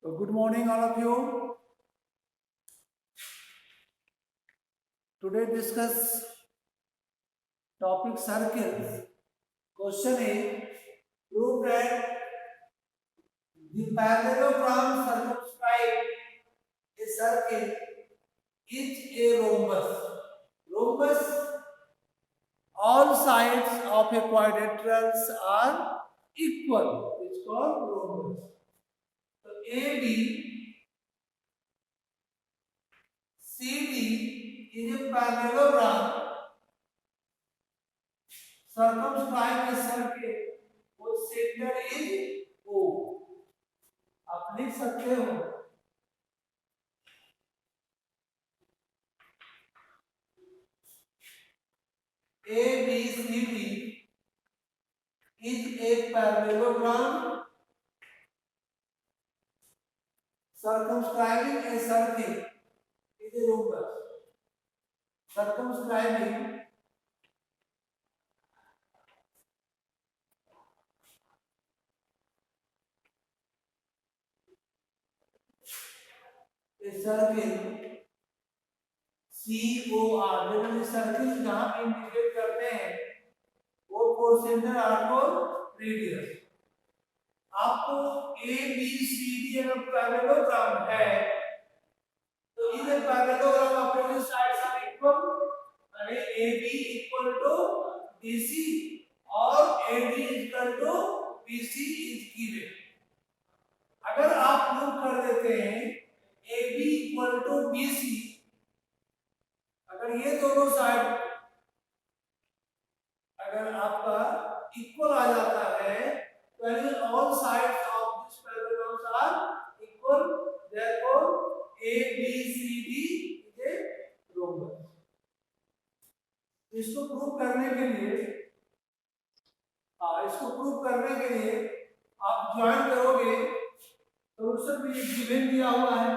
So good morning all of you. Today discuss topic circles. Question is prove that the parallelogram circumscribe a circle is a rhombus. Rhombus, all sides of a quadrilateral are equal. It's called rhombus. So AB, CD is a parallelogram circumscribe a circle whose center is O. आप लिख सकते हो ABCD is a parallelogram circumscribing a circle is a rhombus. Circumscribing a circle COR, देखो ये circle जहां पे indicate करते हैं वो core centre or core radius. आपको ए बी सी डी अगर पैरेललोग्राम है तो इधर parallelogram opposite sides are equal यानी A B equal to B C और A D equal to B C is given. अगर आप प्रूव कर देते हैं A B equal to B C, अगर ये दोनों साइड अगर आपका इक्वल आ जाता है तो यानी all sides of this parallelograms are equal, therefore A B C D is a rhombus. इसको प्रूव करने के लिए आप ज्वाइन करोगे तो उसमें भी एक गिवन दिया हुआ है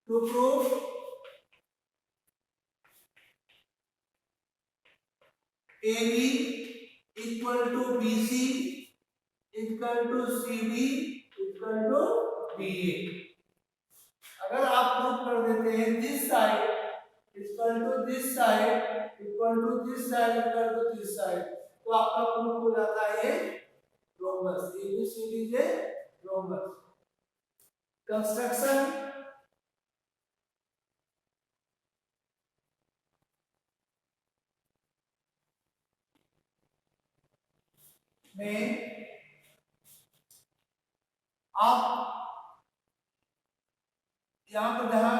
to prove AB equal to BC equal to CD equal to BA. अगर आप प्रूव कर देते हैं this side equal to this side equal to this side equal to this side तो आपका प्रूफ हो जाता है ये rhombus. ABCD is a rhombus. Construction में आप यहां पर जहां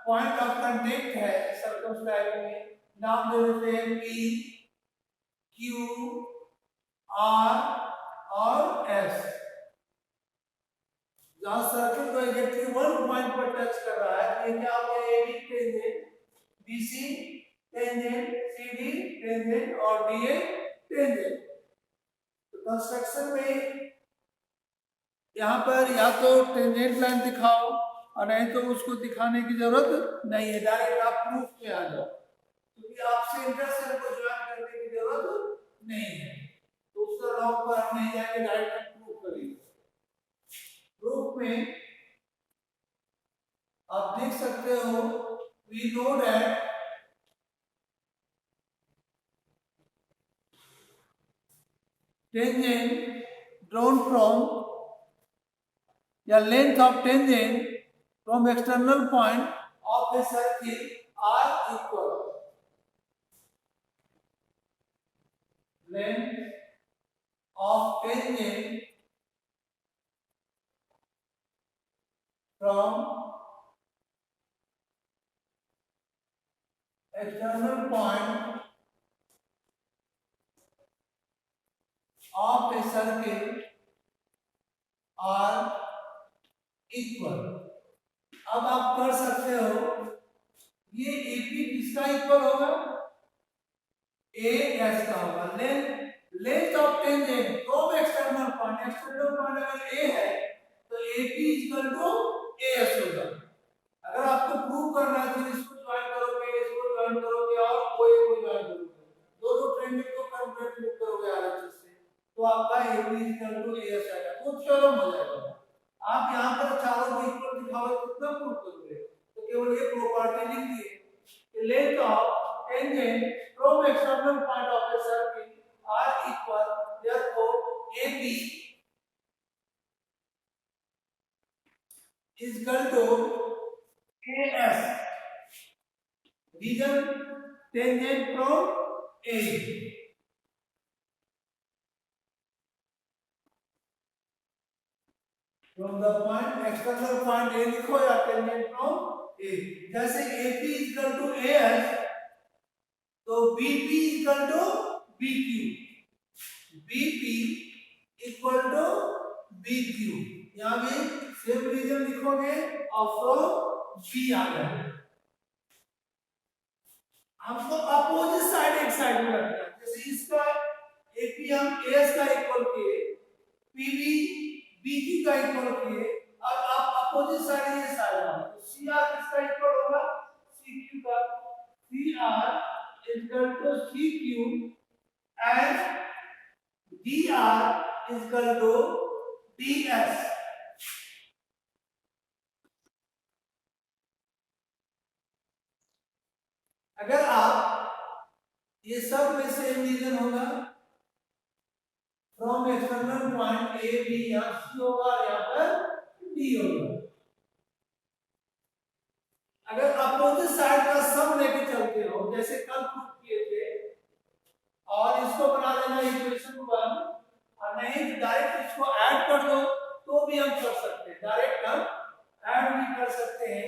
पॉइंट ऑफ कांटेक्ट है सर्कमस्क्राइबिंग में नाम दे देते हैं P, Q, R और S. जहां सर्कल को एग्जैक्टली वन पॉइंट पर टच कर रहा है ये क्या हो गया AB tangent, BC tangent, CD tangent और DA टेंजेंट. कंस्ट्रक्शन में यहाँ पर या तो टेंजेंट लाइन दिखाओ और नहीं तो उसको दिखाने की जरूरत नहीं है, डायरेक्ट आप प्रूफ पे आ जाओ क्योंकि आपसे इंटरसेक्शन को ज्वाइन करने की जरूरत नहीं है. तो उसका लॉग पर हम नहीं जाएंगे, डायरेक्ट प्रूफ करेंगे. प्रूफ में आप देख सकते हो we know that tangent drawn from the length of tangent from external point of a circle are equal. Length of tangent from external point of a circle are equal. अब आप कर सकते हो ये AP किसका इक्वल होगा, AS का होगा. Length of tangent from external point अगर A है तो AP इक्वल टू AS होगा. अगर आपको प्रूव करना है तो इसको ज्वाइन करोगे और OA को ज्वाइन करोगे, दोनों टेंजेंट को कंप्लीट करोगे आराम से तो आपका AB इक्वल टू AS आएगा. तो थ्योरम हो जाएगा। आप यहाँ पर चारों को इक्वल दिखाओगे कितना प्रूव करोगे? तो केवल ये प्रॉपर्टी लिख दिए कि length of tangent from external point of a circle are equal, therefore AB is equal to AS, region tangent from A. From the point external point A लिखो या tangent from A. जैसे AP is equal to AS, तो BP is equal to BQ. BP equal to BQ. यहाँ भी same reason लिखोगे और from B आ जाएगा। हमको अपोजिट साइड एक साइड में रखना है, जैसे इसका AP हम AS का इक्वल किए, PB BQ का इक्वल किए, अब आप अपोजिट साइड ये साइड आओ, तो CR किसका इक्वल होगा? CQ का। CR is equal to CQ and DR is equal to DS. अगर आप ये सब में सेम रीजन होगा, from external point A B यहाँ सी होगा, यहाँ पर डी होगा। अगर अपोजिट साइड का सम लेके चलते हो, जैसे कल प्रूव किए थे, और इसको बना देना इक्वेशन 1, और नहीं तो डायरेक्ट इसको ऐड कर दो तो भी हम कर सकते हैं, डायरेक्ट हम ऐड भी कर सकते हैं।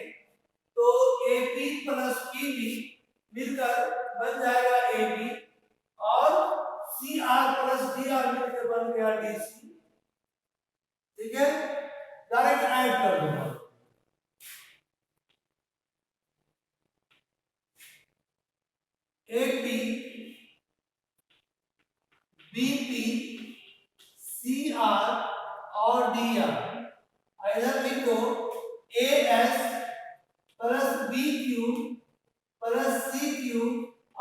तो A B plus P B मिलकर बन जाएगा AB, और CR प्लस DR मिलकर बन गया DC। ठीक है, डायरेक्ट ऐड कर दूंगा। AP BP CR और DR, इधर लिख दो AS plus BQ plus CQ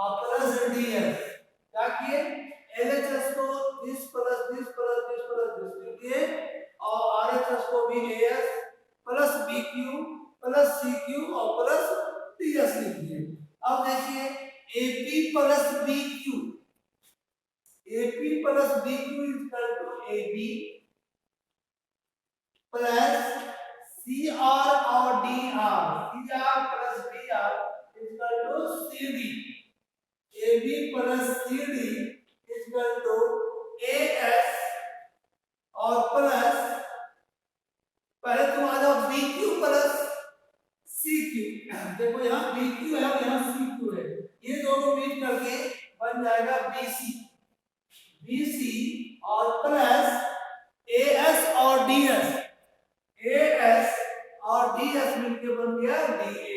और प्लस DS। क्या किए? LHS को this plus this plus this plus this लिखिए, और RHS को भी AS plus BQ plus CQ और प्लस DS लिखिए। अब देखिए AP plus BQ, AP plus BQ is equal to AB plus CR और DR, CR plus DR equal to CD, AB plus CD equal to AS, और plus पहले तुम आ जाओ BQ plus CQ। देखो यहाँ BQ है और यहाँ CQ है, ये दोनों मिल करके बन जाएगा BC, BC और प्लस AS और DS, AS और DS मिलके बन गया DA।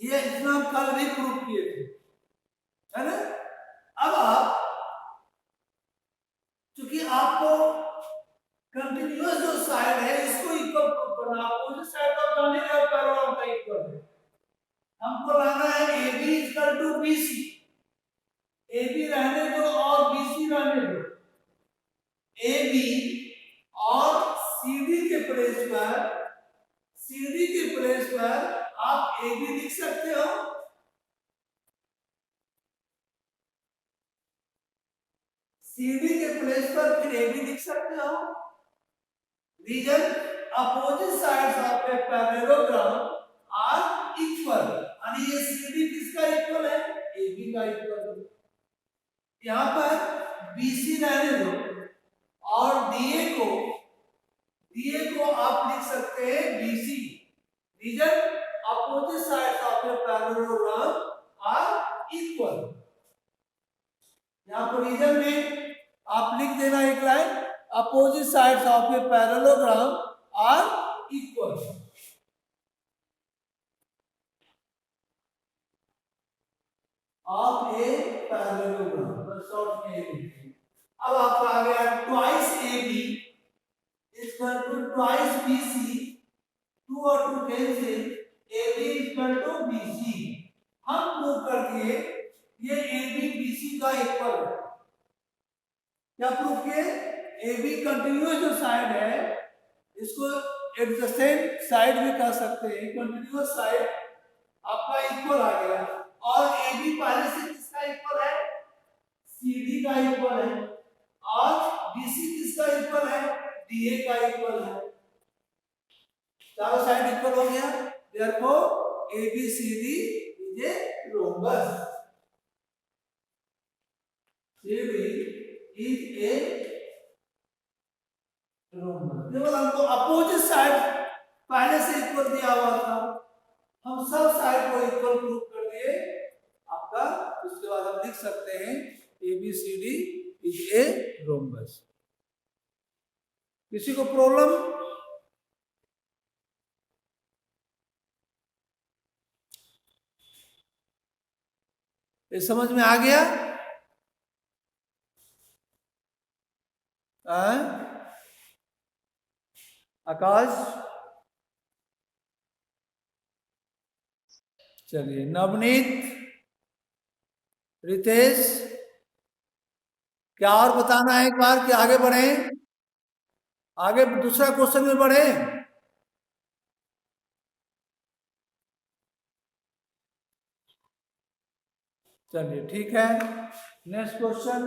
ये इतना कल भी प्रूव किए थे, है ना? अब आप क्योंकि आपको कंटिन्यूअस जो साइड है इसको इक्वल प्रूव करना, अपोजिट साइड तो जाने रहे पैरेलल का इक्वल है, हमको लाना है AB equal to BC। AB रहने दो और BC रहने दो, AB और CD के प्लेस पर आप AB लिख सकते हो, CD के प्लेस पर फिर AB लिख सकते हो। Reason opposite sides of a parallelogram are equal, यानी ये CD किसका इक्वल है? AB का इक्वल है। यहाँ पर BC रहने दो और DA को आप लिख सकते हैं BC। Reason opposite sides of a parallelogram are equal. यहाँ पर रीजन में आप लिख देना एक line, opposite sides of a parallelogram are equal. Of a parallelogram, बस शॉर्ट में लिखिए। अब आपका आ गया twice AB equal to twice BC, 2 और 2 cancel, AB equal to BC। हम प्रूव कर दिए ये AB BC का इक्वल है। क्या प्रूव किए? ए बी कंटिन्यूअस जो साइड है इसको एडजेसेंट साइड भी कह सकते हैं। कंटिन्यूअस साइड आपका इक्वल आ गया और ए बी पहले से किसका इक्वल है? CD का इक्वल है और BC किसका इक्वल है? DA का इक्वल है। चारों साइड इक्वल हो गया, therefore ABCD is a rhombus. CD is a rhombus. केवल हमको अपोजिट साइड पहले से इक्वल दिया हुआ था, हम सब साइड को इक्वल प्रूव कर दिए आपका। उसके बाद हम लिख सकते हैं ABCD इज ए रोम्बस। किसी को प्रॉब्लम? ये समझ में आ गया? आकाश, चलिए नवनीत, रितेश, क्या और बताना है एक बार कि आगे बढ़े? आगे दूसरा क्वेश्चन में बढ़े? चलिए ठीक है, नेक्स्ट क्वेश्चन।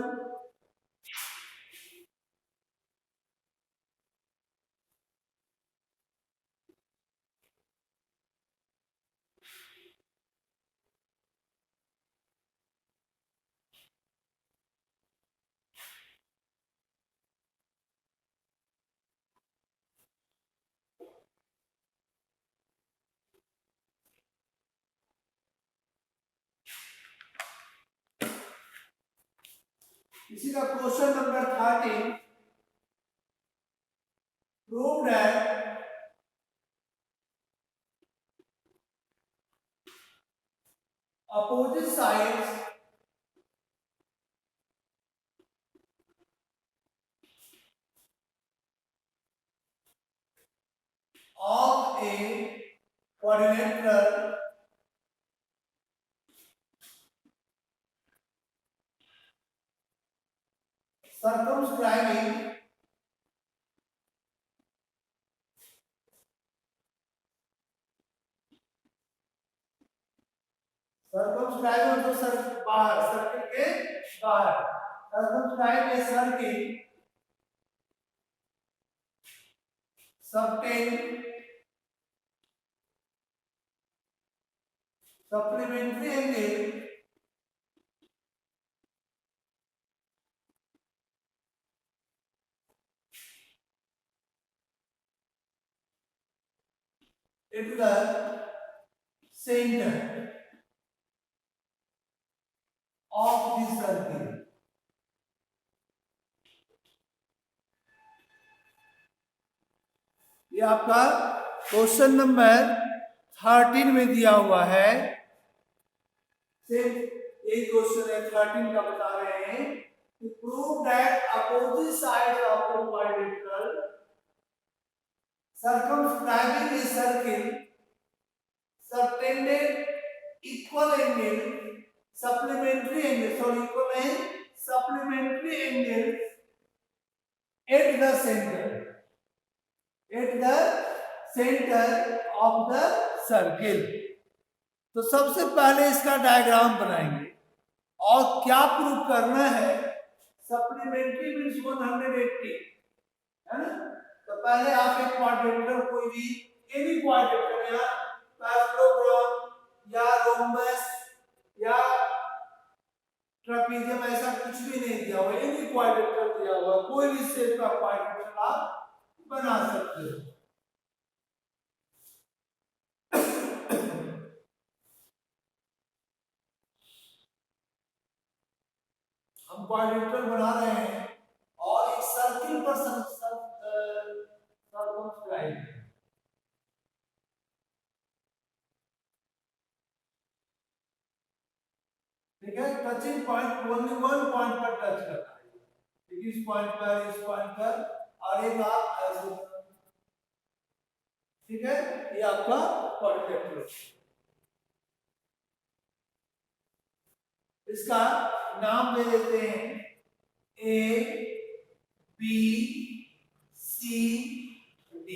इसी का question number 13। Prove that opposite sides of a quadrilateral circumscribing मतलब सर्कल बाहर, सर्कल के बाहर, circumscribe a circle subtend supplementary angle into the center of the circle। ये आपका क्वेश्चन नंबर 13 में दिया हुआ है। सिर्फ यही क्वेश्चन है, 13 का बता रहे हैं कि prove that opposite side of the quadrilateral circumscribing a circle subtended equal angle supplementary angle, sorry, equal and supplementary angle at the center of the circle। तो सबसे पहले इसका डायग्राम बनाएंगे और क्या प्रूव करना है? सप्लीमेंट्री मींस 180 है ना। तो पहले आप एक क्वाड्रिलेटरल, कोई भी एनी क्वाड्रिलेटरल या पैरेललोग्राम या रोम्बस या ट्रापेजियम, ऐसा कुछ भी नहीं दिया हुआ, एनी क्वाड्रिलेटरल दिया हुआ, कोई भी शेप का क्वाड्रिलेटरल आप बना सकते हो। हम क्वाड्रिलेटरल बना रहे हैं और एक सर्किल पर सर्कमस्क्राइब, ठीक है। Touching point only one point पर टच करना है, इस पॉइंट पर, इस पॉइंट पर, और एक आप ऐसे, ठीक है। ये आपका क्वाड्रिलेटरल। इसका नाम दे देते हैं A B, C, D.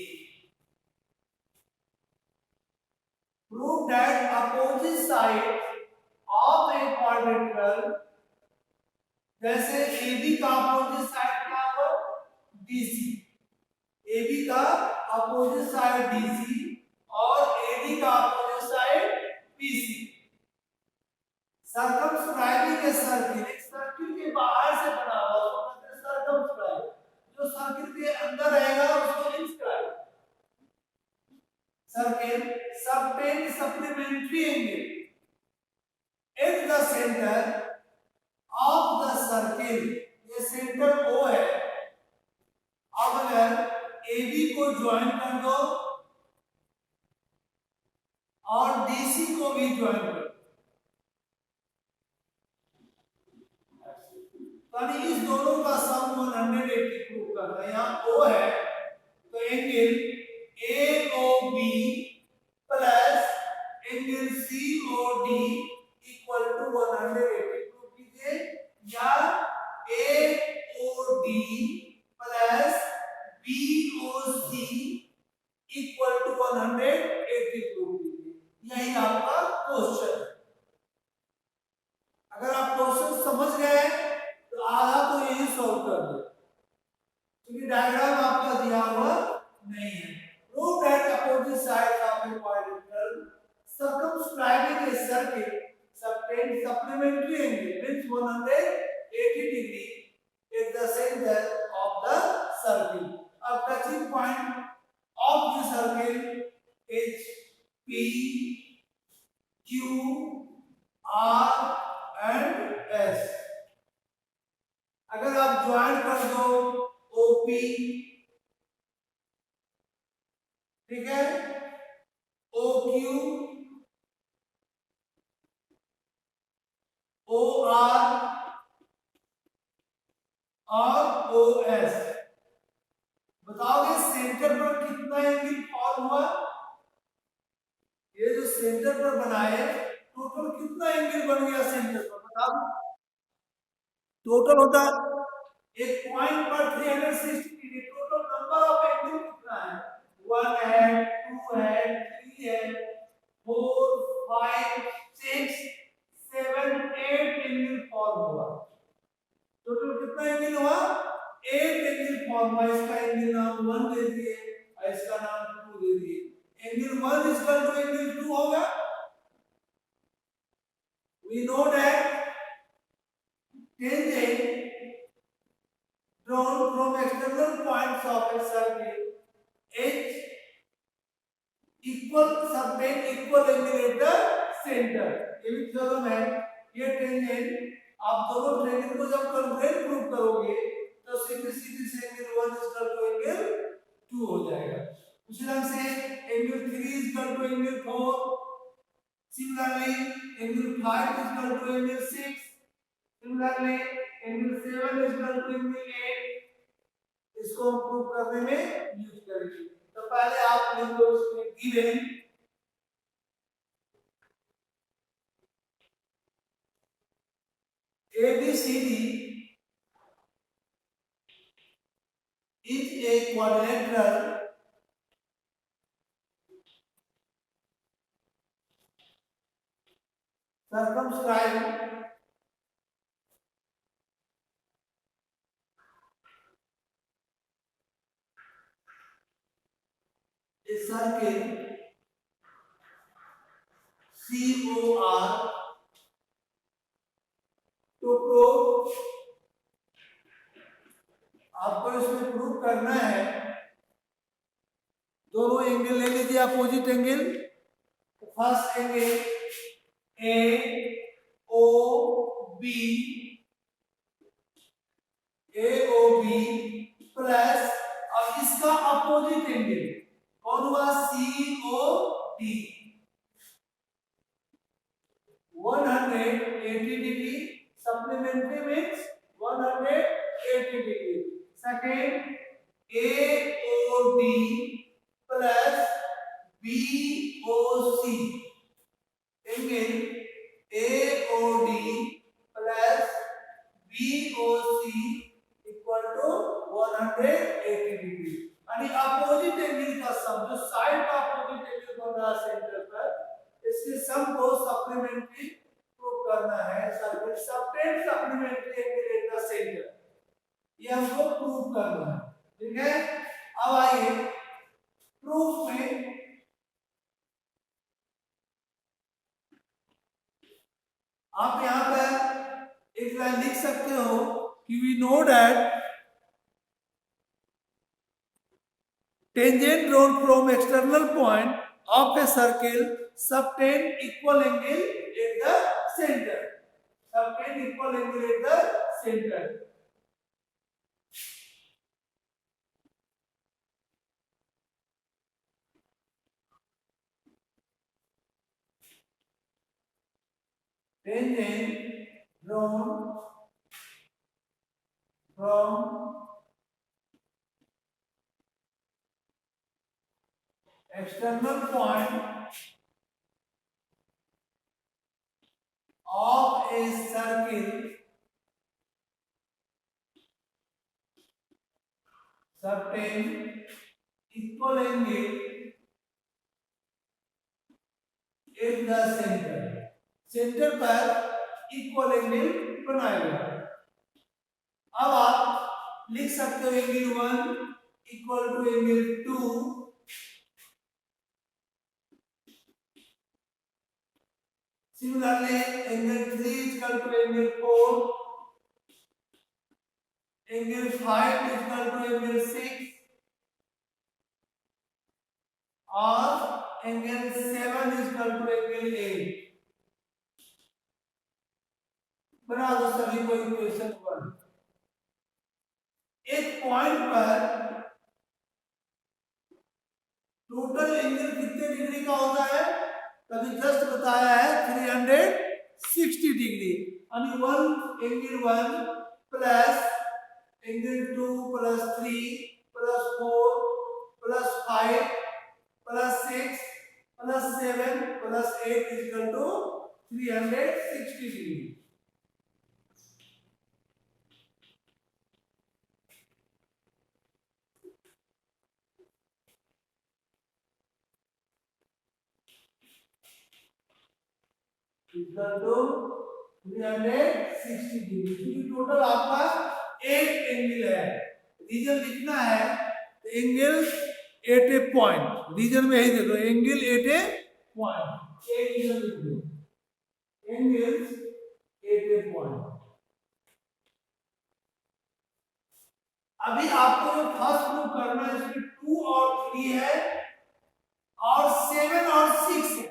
Prove that opposite side of a quadrilateral, जैसे AB का अपोजिट साइड क्या होगा? DC. AB का अपोजिट साइड DC और AD का opposite side BC. Circumscribing a circle, एक सर्किल के बाहर से बना हुआ उसको कहते हैं सर्कमस्क्राइब. जो सर्किल के अंदर रहेगा उसको inscribe. Circle subtend supplementary angle at the center of the circle. ये सेंटर O है. अब अगर AB को ज्वाइन कर दो और DC को भी ज्वाइन कर दो, तो इस दोनों का सम 180 प्रूव करना है. यहाँ O है तो angle AOB plus angle COD equal to 180 prove कीजिए. या AOD plus BOC equal to 180 prove कीजिए. यही आपका क्वेश्चन है. अगर आप क्वेश्चन समझ गए तो आधा तो यही सॉल्व कर दो, क्योंकि डायग्राम आपका दिया हुआ नहीं है. Prove that opposite sides of a quadrilateral circumscribing a circle subtend supplementary angle means 180 degree at the center of the circle. A touching point of the circle is P, Q, R and S. अगर आप join कर दो OP, ठीक है, OQ, OR और OS, बताओगे centre पर कितना एंगल फॉर्म हुआ? ये जो सेंटर पर बनाए टोटल कितना एंगल बन गया सेंटर पर, बताओ. टोटल होता एक पॉइंट पर 360 degree. Total number of angle कितना है? 1 है, 2 है, 3 है, 4, 5, 6, 7, 8 एंगल फॉर्म हुआ. टोटल कितना एंगल हुआ? 8 एंगल फॉर्म हुआ. इसका एंगल नाम 1 दे दिए और इसका नाम 2 दे दिए. एंगल 1 इक्वल टू एंगल 2 होगा. We know that tangent drawn from external points of a circle H equal subtend equal angle at the center. ये भी थ्योरम है. ये टेंजेंट आप दोनों टेंजेंट को जब कॉन्ग्रुएंट प्रूव करोगे तो सीधे सीधे से एंगल 1 इक्वल टू एंगल 2 हो जाएगा. उसी तरह से angle 3 equal to angle 4. Similarly, angle 5 is equal to angle 6. Similarly, angle 7 is equal to angle 8. इसको हम प्रूव करने में यूज करेंगे. तो पहले आप लिख लो इसमें given ABCD is a quadrilateral circumscribed a circle COR to prove. आपको इसमें प्रूव करना है. दोनों एंगल ले लीजिए opposite angle. First angle AOB plus अब इसका अपोजिट एंगल कौन हुआ? COD 180 degree. Supplementary means 180 degree. Second AOD plus BOC angle AOD plus BOC equal to था सेंटर पर, इसके सम को सप्लीमेंट्री प्रूव करना है। Circle subtend supplementary angle at the centre, ये हमको प्रूव करना है। ठीक है, अब आइए प्रूफ में आप यहां पर एक लाइन लिख सकते हो कि we know that tangent drawn from external point of a circle subtend equal angle at the center. Subtend equal angle at the center. Tangent drawn from external point of a circle subtend equal angle at the center. Centre पर इक्वल angle बनाएगा। अब आप लिख सकते हो angle 1 equal to angle 2, similarly angle 3 equal to angle 4, angle 5 equal to angle 6 और angle 7 equal to angle 8। बना दो सभी को इक्वेशन 1। एक पॉइंट पर टोटल एंगल कितने डिग्री का होता है? कभी जस्ट बताया है 360 डिग्री। यानी angle 1 plus angle 2 plus 3 plus 4 plus 5 plus 6 plus 7 plus 8 equal to 360 degree. Equal to 360 degree. क्योंकि टोटल आपका 8 एंगल है, रीजन लिखना है तो angle at a point, reason में ही देखो एंगल एट ए पॉइंट, एक रीजन लिख दो एंगल एट ए पॉइंट। अभी आपको जो फर्स्ट प्रूव करना है इसमें 2 और 3 है और 7 और 6 है।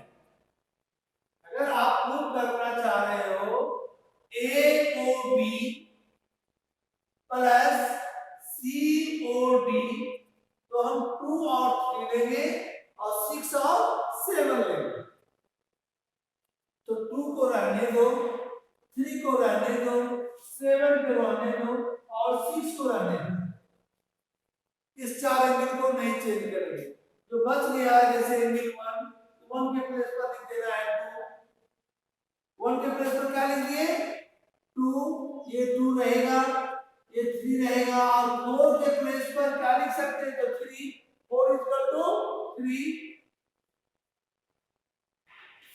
अगर आप प्रूव करना चाह रहे हो ए ओ बी प्लस सी ओ डी तो हम 2 और 3 लेंगे और 6 और 7 लेंगे। तो 2 को रहने दो, 3 को रहने दो, 7 को रहने दो और 6 को रहने दो। इस 4 एंगल को नहीं चेंज करेंगे। जो बच गया है जैसे एंगल 1 के प्लेस पर लिख देना है 2, 1 के प्लेस पर क्या लिख दिए 2, ये 2 रहेगा, ये 3 रहेगा और 4 के प्लेस पर क्या लिख सकते हैं तो 3, 4 इक्वल टू 3,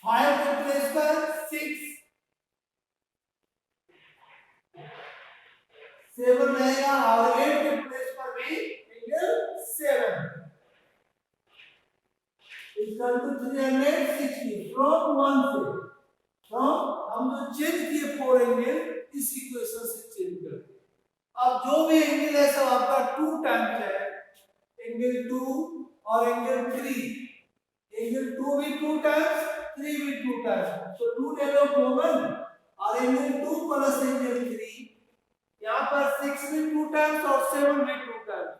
5 के प्लेस पर 6, 7 रहेगा और 8 के प्लेस पर भी एंगल 7 इक्वल टू 360 फ्रॉम 1 से। फ्रॉम हम जो चेंज किए 4 एंगल इस इक्वेशन से चेंज करते। अब जो भी एंगल है सब आपका 2 टाइम्स है, एंगल 2 और एंगल 3, एंगल 2 भी 2 टाइम्स, 3 भी 2 टाइम्स, तो 2 ले लो कॉमन और एंगल 2 प्लस एंगल 3, यहाँ पर 6 भी 2 टाइम्स और 7 भी 2 टाइम्स,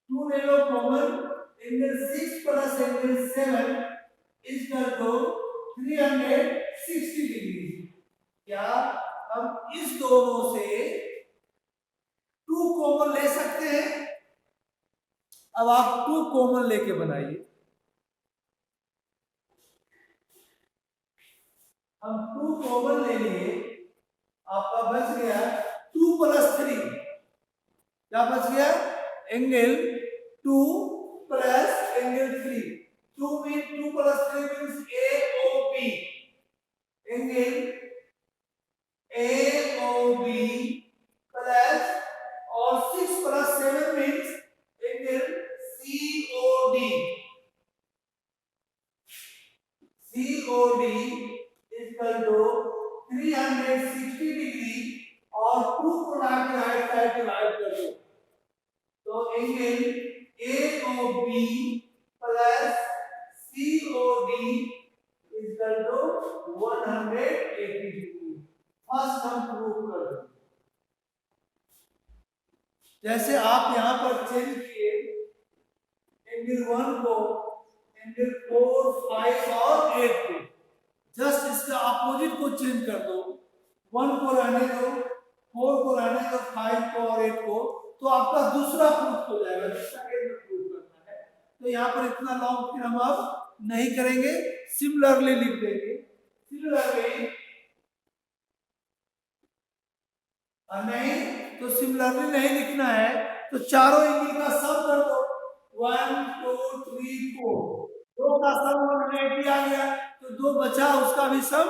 2 ले लो common, angle 6 plus angle 7 equal to 360 degree. क्या हम इस दोनों से 2 कॉमन ले सकते हैं? अब आप 2 कॉमन लेके बनाइए। हम 2 कॉमन ले लिए, आपका बच गया 2 प्लस 3, क्या बच गया angle 2 plus angle 3, 2 plus 3 means AOB. Angle AOB plus और 6 plus 7 means angle COD. COD is equal to 360 degree और 2 को लाके राइट साइड डिवाइड कर दो तो angle AOB plus COD is equal to 180 degree. First हम प्रूव कर दो। जैसे आप यहां पर चेंज किए एंगल 1 को एंगल 4, 5 और 8 को जस्ट इसका अपोजिट को चेंज कर दो 1 को रहने दो 4 को रहने दो 5 को और 8 को तो आपका दूसरा प्रूफ हो जाएगा जिसका एंड में प्रूफ करना है। तो यहाँ पर इतना लॉन्ग फिर हम अब नहीं करेंगे सिमिलरली लिख देंगे सिमिलरली नहीं तो सिमिलरली नहीं लिखना है तो चारों एंगल का सम कर दो 1 2 3 4 दो का सम 180 आ गया तो दो बचा उसका भी सम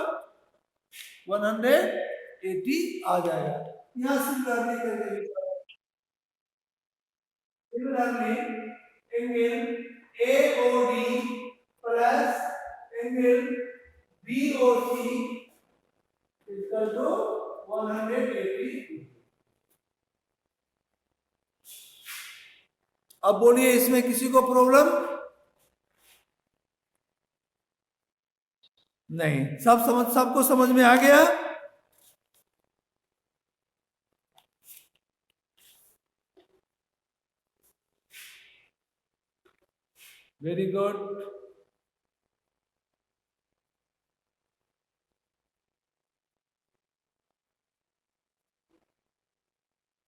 180 आ जाएगा। यहाँ सिमिलरली कर देंगे similarly angle AOD plus angle BOC equal to 180। अब बोलिए इसमें किसी को प्रॉब्लम नहीं सबको समझ में आ गया। Very good.